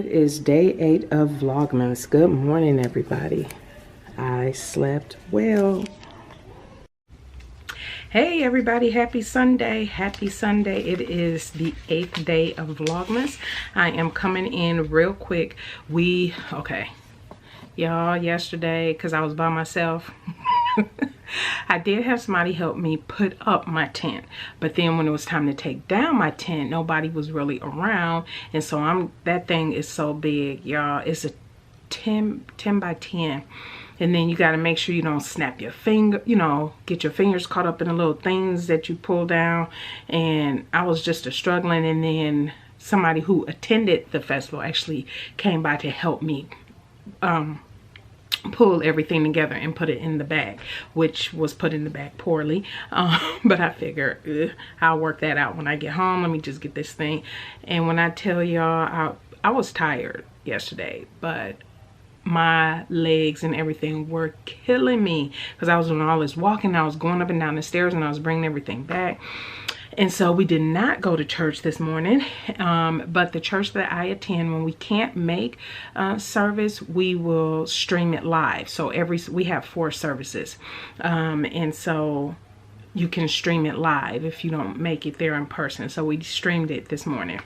It is day 8 of Vlogmas. Good morning, everybody. I slept well. Hey everybody, happy Sunday. Happy Sunday. It is the 8th day of Vlogmas. I am coming in real quick. Y'all, yesterday, because I was by myself, I did have somebody help me put up my tent, but then when it was time to take down my tent, nobody was really around. And so that thing is so big, y'all. It's a 10 by 10. And then you got to make sure you don't snap your finger, get your fingers caught up in the little things that you pull down. And I was just struggling. And then somebody who attended the festival actually came by to help me pull everything together and put it in the bag, which was put in the bag poorly. But I figure I'll work that out when I get home. Let me just get this thing. And when I tell y'all, I was tired yesterday, but my legs and everything were killing me because I was doing all this walking. I was going up and down the stairs and I was bringing everything back. And so we did not go to church this morning, but the church that I attend, when we can't make service, we will stream it live. So we have 4 services, and so you can stream it live if you don't make it there in person. So we streamed it this morning.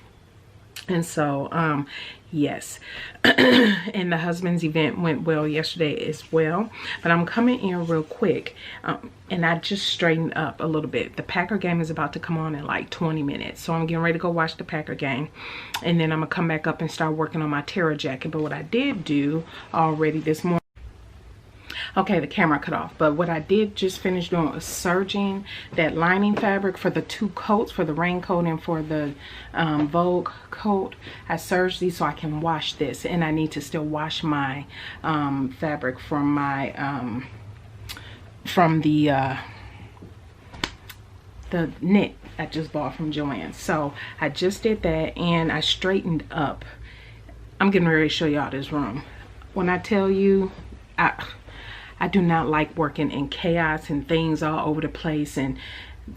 And so, yes, and the husband's event went well yesterday as well. But I'm coming in real quick, and I just straightened up a little bit. The Packer game is about to come on in like 20 minutes. So I'm getting ready to go watch the Packer game. And then I'm going to come back up and start working on my Terra jacket. But what I did do already this morning, okay, the camera cut off, but what I did just finish doing was serging that lining fabric for the 2 coats, for the raincoat and for the Vogue coat. I serged these so I can wash this, and I need to still wash my fabric from my the knit I just bought from Joann. So I just did that, and I straightened up. I'm getting ready to show y'all this room. When I tell you, I do not like working in chaos and things all over the place and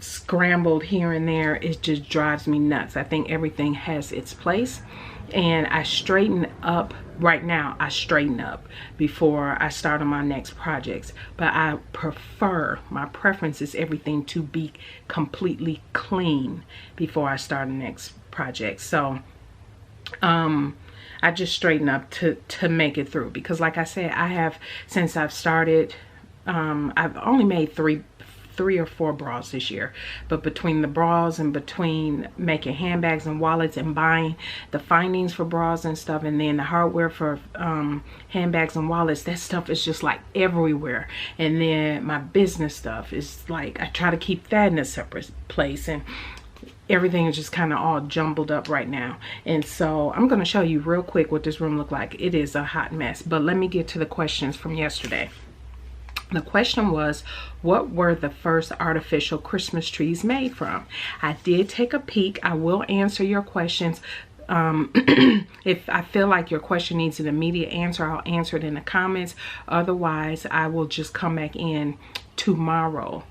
scrambled here and there. It just drives me nuts. I think everything has its place, and I straighten up right now. I straighten up before I start on my next projects, but my preference is everything to be completely clean before I start the next project. So I just straighten up to make it through, because like I said, since I've started, I've only made three or four bras this year, but between the bras and between making handbags and wallets and buying the findings for bras and stuff, and then the hardware for handbags and wallets, that stuff is just like everywhere. And then my business stuff is like, I try to keep that in a separate place, and everything is just kind of all jumbled up right now. And so I'm going to show you real quick what this room looked like. It is a hot mess, but let me get to the questions from yesterday. The question was, what were the first artificial Christmas trees made from? I did take a peek. I will answer your questions. If I feel like your question needs an immediate answer, I'll answer it in the comments. Otherwise, I will just come back in tomorrow,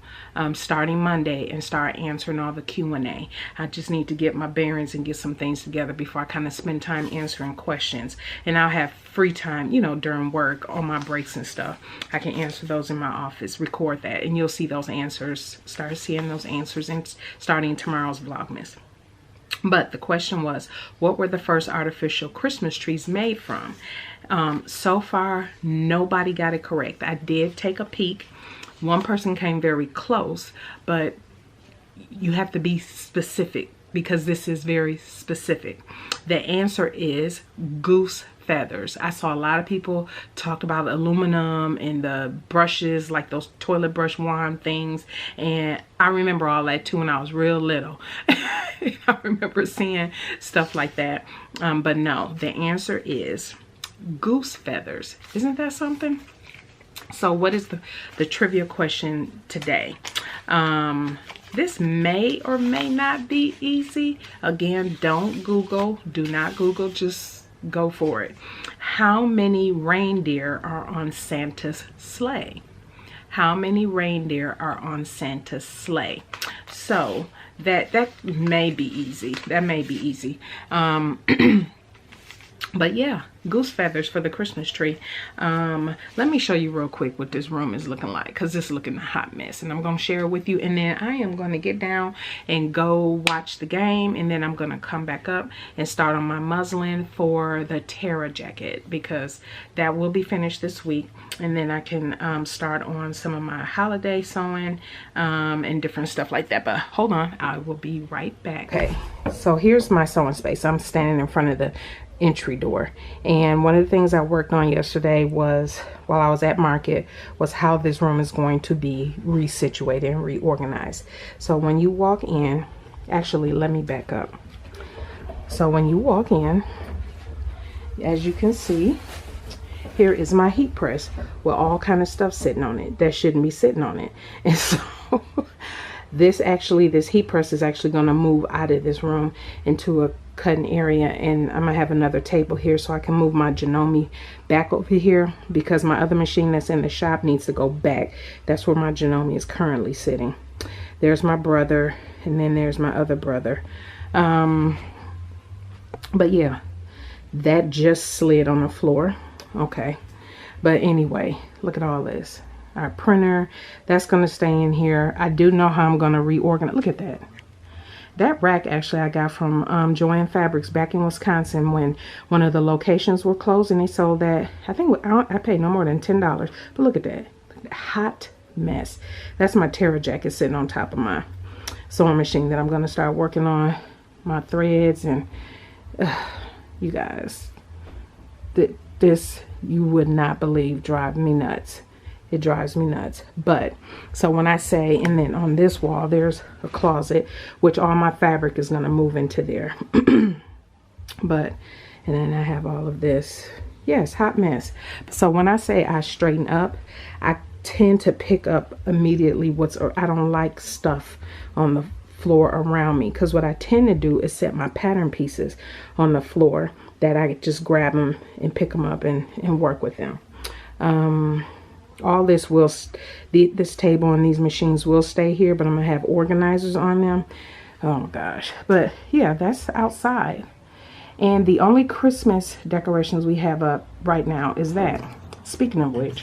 starting Monday, and start answering all the Q&A. I just need to get my bearings and get some things together before I kind of spend time answering questions. And I'll have free time, during work, on my breaks and stuff. I can answer those in my office, record that, and you'll see those answers, start seeing those answers in starting tomorrow's Vlogmas. But the question was, what were the first artificial Christmas trees made from? So far, nobody got it correct. I did take a peek. One person came very close, but you have to be specific, because this is very specific. The answer is goose feathers. I saw a lot of people talk about aluminum and the brushes, like those toilet brush wand things, and I remember all that too when I was real little. I remember seeing stuff like that, but no, the answer is goose feathers. Isn't that something? So what is the trivia question today? This may or may not be easy. Again, don't Google. Do not Google. Just go for it. How many reindeer are on Santa's sleigh? How many reindeer are on Santa's sleigh? So that may be easy. That may be easy. But yeah, goose feathers for the Christmas tree. Let me show you real quick what this room is looking like, because it's looking a hot mess, and I'm going to share it with you. And then I am going to get down and go watch the game, and then I'm going to come back up and start on my muslin for the Terra jacket, because that will be finished this week. And then I can start on some of my holiday sewing and different stuff like that. But hold on, I will be right back. Okay, so here's my sewing space. I'm standing in front of the entry door, and one of the things I worked on yesterday was, while I was at market, was how this room is going to be resituated and reorganized. So when you walk in, actually let me back up. So when you walk in, as you can see, here is my heat press with all kind of stuff sitting on it that shouldn't be sitting on it. And so this heat press is actually going to move out of this room into a cutting area, and I'm gonna have another table here so I can move my Janome back over here, because my other machine that's in the shop needs to go back. That's where my Janome is currently sitting. There's my brother, and then there's my other brother. But yeah, that just slid on the floor. Okay, but anyway, look at all this. Our printer, that's gonna stay in here. I do know how I'm gonna reorganize. Look at that. That rack actually I got from Joanne Fabrics back in Wisconsin when one of the locations were closed, and they sold that. I think I paid no more than $10. But look at that. Look at that hot mess. That's my Terra jacket sitting on top of my sewing machine that I'm going to start working on my threads. And you guys, this you would not believe drives me nuts. It drives me nuts. But so when I say, and then on this wall there's a closet, which all my fabric is going to move into there. But, and then I have all of this. Yes, hot mess. So when I say I straighten up, I tend to pick up immediately I don't like stuff on the floor around me, because what I tend to do is set my pattern pieces on the floor, that I just grab them and pick them up and work with them. All this will, this table and these machines will stay here, but I'm gonna have organizers on them. Oh my gosh. But yeah, that's outside. And the only Christmas decorations we have up right now is that. Speaking of which,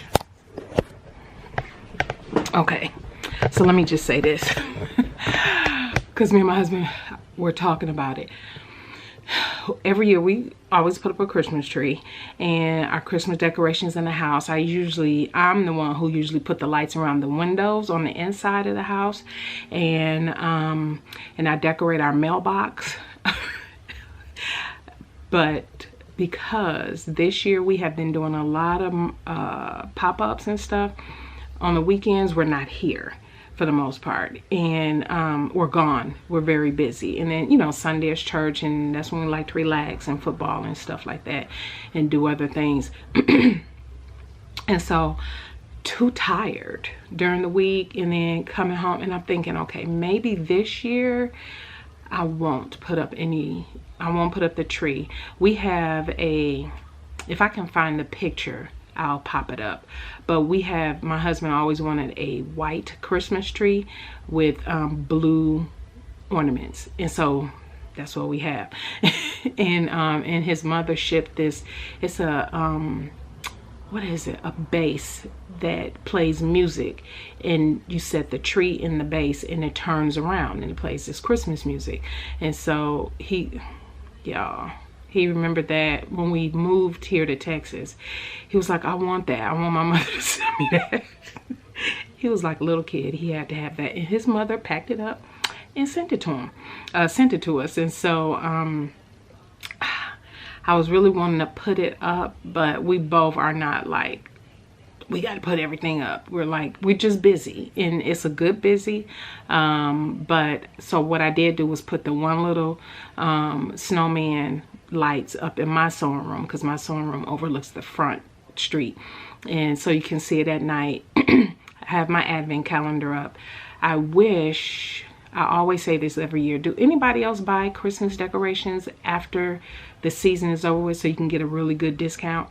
okay, so let me just say this, because me and my husband were talking about it. Every year we always put up a Christmas tree and our Christmas decorations in the house. I'm the one who usually put the lights around the windows on the inside of the house, and I decorate our mailbox. But because this year we have been doing a lot of pop-ups and stuff on the weekends, we're not here for the most part, and we're gone. We're very busy, and then, you know, Sunday is church, and that's when we like to relax, and football and stuff like that, and do other things. And so too tired during the week, and then coming home, and I'm thinking, okay, maybe this year I won't put up the tree. We have if I can find the picture, I'll pop it up. But my husband always wanted a white Christmas tree with blue ornaments, and so that's what we have. And his mother shipped this. It's a what is it? A bass that plays music, and you set the tree in the bass, and it turns around and it plays this Christmas music. And so he remembered that when we moved here to Texas. He was like, I want that. I want my mother to send me that. He was like a little kid. He had to have that. And his mother packed it up and sent it to him. Sent it to us. And so I was really wanting to put it up, but we both are not like, we got to put everything up. We're just busy, and it's a good busy. But so what I did do was put the one little snowman lights up in my sewing room, because my sewing room overlooks the front street, and so you can see it at night. I have my advent calendar up. I always say this every year, do anybody else buy Christmas decorations after the season is over with so you can get a really good discount?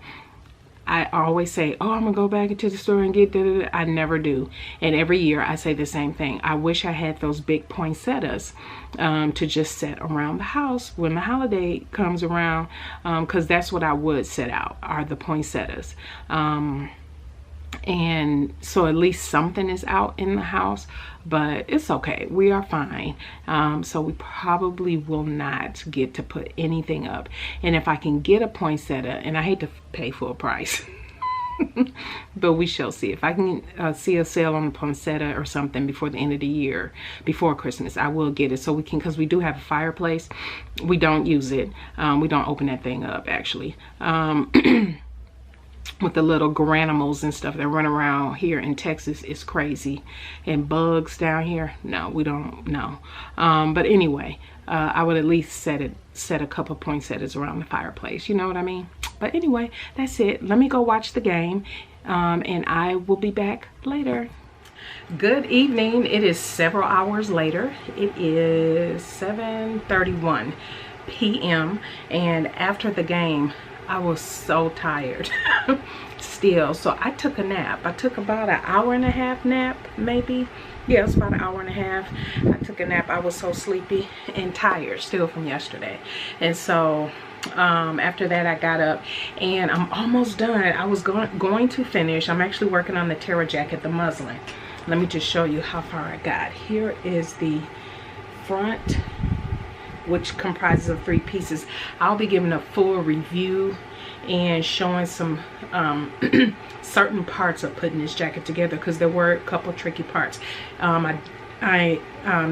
I always say, oh, I'm gonna go back into the store and get da. I never do. And every year I say the same thing. I wish I had those big poinsettias to just set around the house when the holiday comes around, because that's what I would set out, are the poinsettias. And so at least something is out in the house, but it's okay, we are fine. So we probably will not get to put anything up. And if I can get a poinsettia, and I hate to pay full price but we shall see. If I can see a sale on the poinsettia or something before the end of the year, before Christmas, I will get it, so we can, because we do have a fireplace. We don't use it. We don't open that thing up, actually. With the little granimals and stuff that run around here in Texas, is crazy. And bugs down here, no, we don't, no. But anyway, I would at least set a couple poinsettias around the fireplace, you know what I mean? But anyway, that's it. Let me go watch the game, and I will be back later. Good evening. It is several hours later. It is 7:31 p.m. and after the game, I was so tired still, so I took a nap. I took about an hour and a half nap, maybe. Yeah, it was about an hour and a half. I took a nap. I was so sleepy and tired still from yesterday. And so after that, I got up and I'm almost done. I was going to finish. I'm actually working on the Terra jacket, the muslin. Let me just show you how far I got. Here is the front, which comprises of 3 pieces. I'll be giving a full review and showing some certain parts of putting this jacket together, because there were a couple tricky parts. I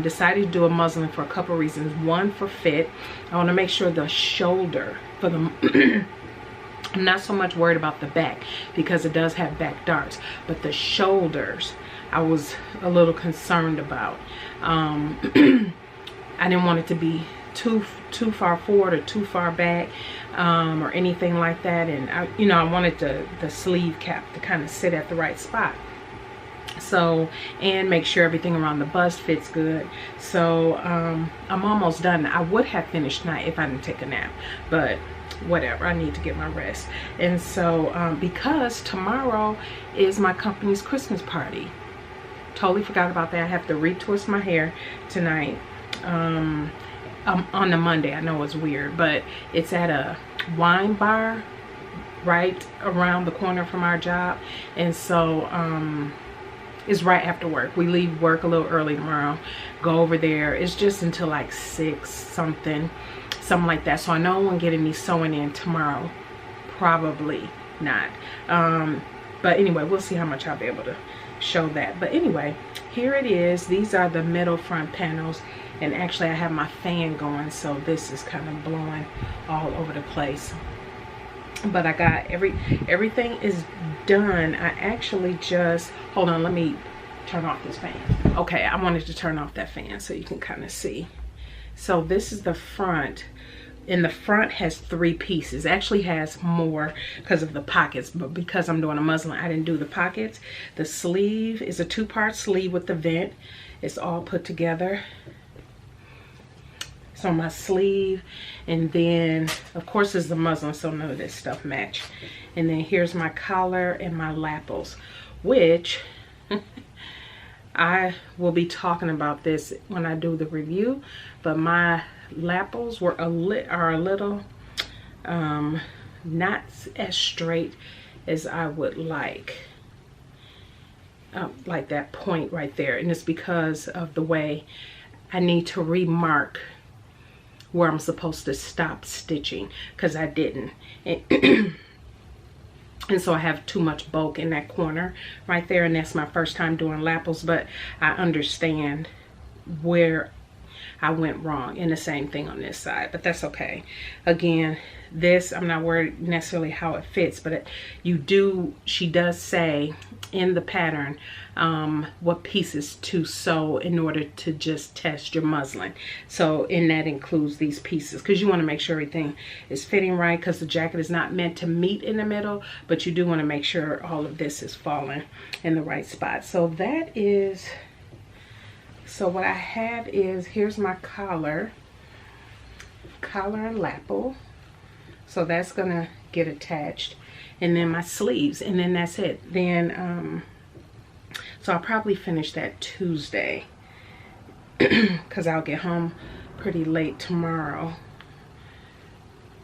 decided to do a muslin for a couple reasons. One, for fit. I want to make sure the shoulder for the I'm not so much worried about the back, because it does have back darts, but the shoulders I was a little concerned about. I didn't want it to be too far forward or too far back, or anything like that. And I wanted the sleeve cap to kind of sit at the right spot, so, and make sure everything around the bust fits good. So I'm almost done. I would have finished tonight if I didn't take a nap, but whatever, I need to get my rest. And so because tomorrow is my company's Christmas party, totally forgot about that. I have to retwist my hair tonight on the Monday. I know it's weird, but it's at a wine bar right around the corner from our job. And so it's right after work. We leave work a little early tomorrow, go over there. It's just until like 6 something like that. So I know I won't get any sewing in tomorrow, probably not. But anyway, we'll see how much I'll be able to show that. But anyway, here it is. These are the middle front panels, and actually I have my fan going, so this is kind of blowing all over the place. But I got everything is done. I actually just, hold on, let me turn off this fan. Okay, I wanted to turn off that fan so you can kind of see. So this is the front, and the front has 3 pieces. Actually has more because of the pockets, but because I'm doing a muslin, I didn't do the pockets. The sleeve is a 2-part sleeve with the vent. It's all put together. So my sleeve, and then of course is the muslin, so none of this stuff match. And then here's my collar and my lapels, which I will be talking about this when I do the review, but my lapels are a little not as straight as I would like that point right there, and it's because of the way I need to remark where I'm supposed to stop stitching, because I didn't. And so I have too much bulk in that corner right there, and that's my first time doing lapels, but I understand where I went wrong, and the same thing on this side, but that's okay. Again, this, I'm not worried necessarily how it fits, but she does say in the pattern what pieces to sew in order to just test your muslin. So, and that includes these pieces, because you want to make sure everything is fitting right, because the jacket is not meant to meet in the middle, but you do want to make sure all of this is falling in the right spot. So that is, so what I have is, here's my collar and lapel. So that's gonna get attached, and then my sleeves, and then that's it. Then so I'll probably finish that Tuesday because I'll get home pretty late tomorrow.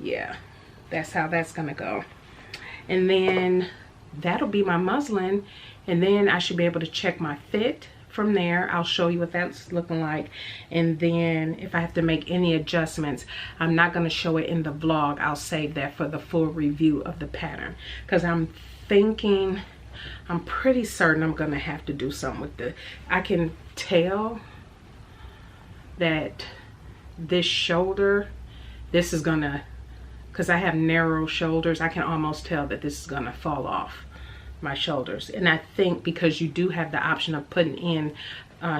Yeah, that's how that's gonna go. And then that'll be my muslin, and then I should be able to check my fit from there. I'll show you what that's looking like, and then if I have to make any adjustments, I'm not going to show it in the vlog. I'll save that for the full review of the pattern, because I'm pretty certain I'm going to have to do something with the, I can tell that this shoulder, this is gonna, because I have narrow shoulders, I can almost tell that this is gonna fall off my shoulders. And I think because you do have the option of putting in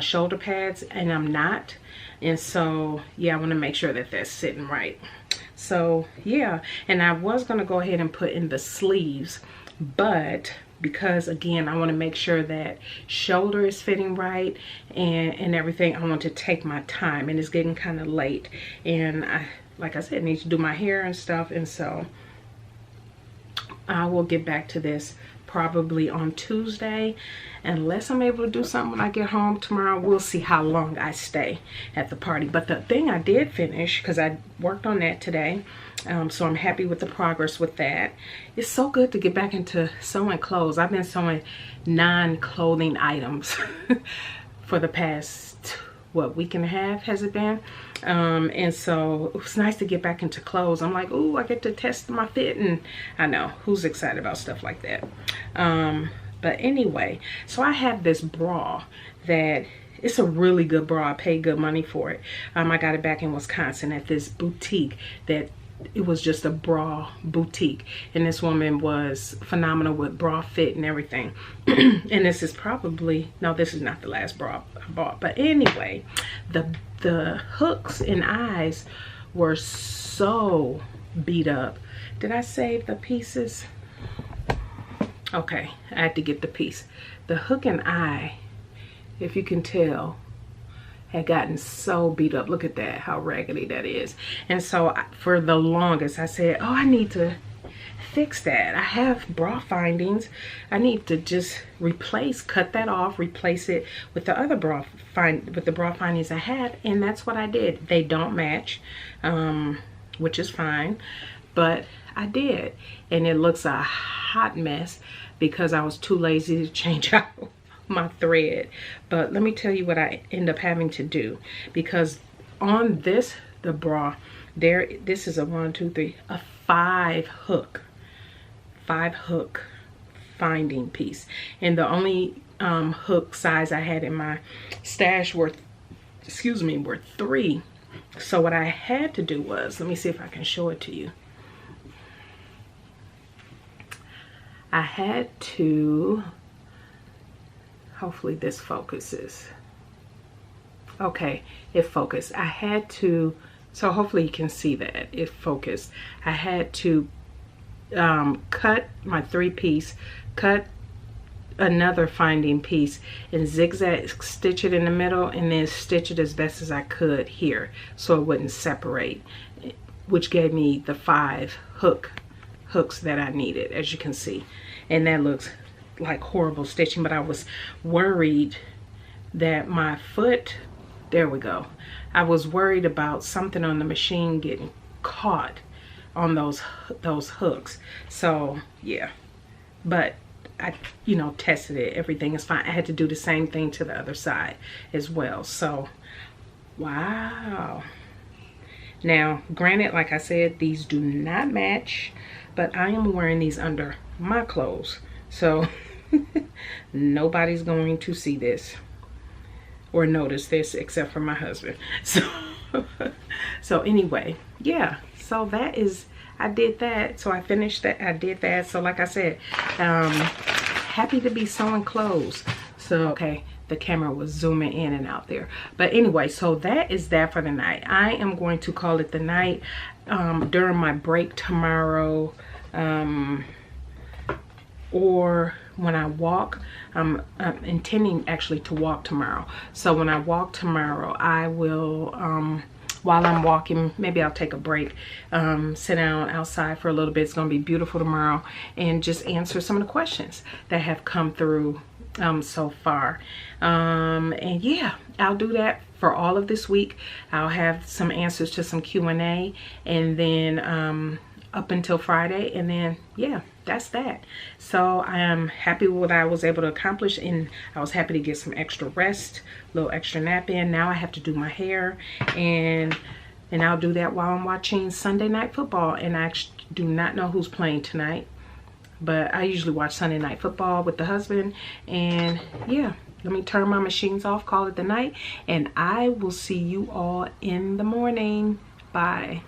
shoulder pads, and I'm not, and so yeah, I want to make sure that that's sitting right. So yeah, and I was gonna go ahead and put in the sleeves, but because again, I want to make sure that shoulder is fitting right and everything, I want to take my time, and it's getting kind of late, and I, like I said, need to do my hair and stuff, and so I will get back to this probably on Tuesday, unless I'm able to do something when I get home tomorrow. We'll see how long I stay at the party. But the thing I did finish, because I worked on that today, so I'm happy with the progress with that. It's so good to get back into sewing clothes. I've been sewing non-clothing items for the past, what, week and a half has it been? And so it was nice to get back into clothes. I'm like, ooh, I get to test my fit, and I know, who's excited about stuff like that? But anyway, so I have this bra that, it's a really good bra. I paid good money for it. I got it back in Wisconsin at this boutique that, it was just a bra boutique, and this woman was phenomenal with bra fit and everything. And this is probably, no, this is not the last bra I bought, but anyway, the hooks and eyes were so beat up. Did I save the pieces? Okay, I had to get the piece. The hook and eye, if you can tell, had gotten so beat up. Look at that, how raggedy that is. And so for the longest I said, oh, I need to fix that. I have bra findings. I need to just cut that off, replace it with the other bra findings I had, and that's what I did. They don't match, which is fine, but I did, and it looks a hot mess because I was too lazy to change out my thread. But let me tell you what I end up having to do, because on this, the bra there, this is a 1, 2, 3, a 5 hook finding piece, and the only hook size I had in my stash were 3. So what I had to do was, let me see if I can show it to you. I had to, hopefully this focuses. Okay, it focused. I had to, so hopefully you can see that it focused. I had to cut my 3-piece, cut another finding piece, and zigzag stitch it in the middle, and then stitch it as best as I could here so it wouldn't separate, which gave me the 5 hooks that I needed, as you can see. And that looks like horrible stitching, but I was worried that my foot, there we go, I was worried about something on the machine getting caught on those hooks. So yeah, but I, you know, tested it, everything is fine. I had to do the same thing to the other side as well. So wow. Now granted, like I said, these do not match, but I am wearing these under my clothes, so nobody's going to see this or notice this except for my husband. So anyway, yeah, so that is, I did that. So I finished that, I did that. So like I said, happy to be sewing clothes. So okay, the camera was zooming in and out there, but anyway, so that is that for the night. I am going to call it the night. During my break tomorrow, or when I walk, I'm intending actually to walk tomorrow. So when I walk tomorrow, I will while I'm walking. Maybe I'll take a break, sit down outside for a little bit. It's gonna be beautiful tomorrow, and just answer some of the questions that have come through so far. And yeah, I'll do that for all of this week. I'll have some answers to some Q&A, and then up until Friday, and then yeah, that's that. So I am happy with what I was able to accomplish, and I was happy to get some extra rest, a little extra nap in. Now I have to do my hair, and I'll do that while I'm watching Sunday Night Football. And I actually do not know who's playing tonight, but I usually watch Sunday Night Football with the husband. And yeah, let me turn my machines off, call it the night, and I will see you all in the morning. Bye.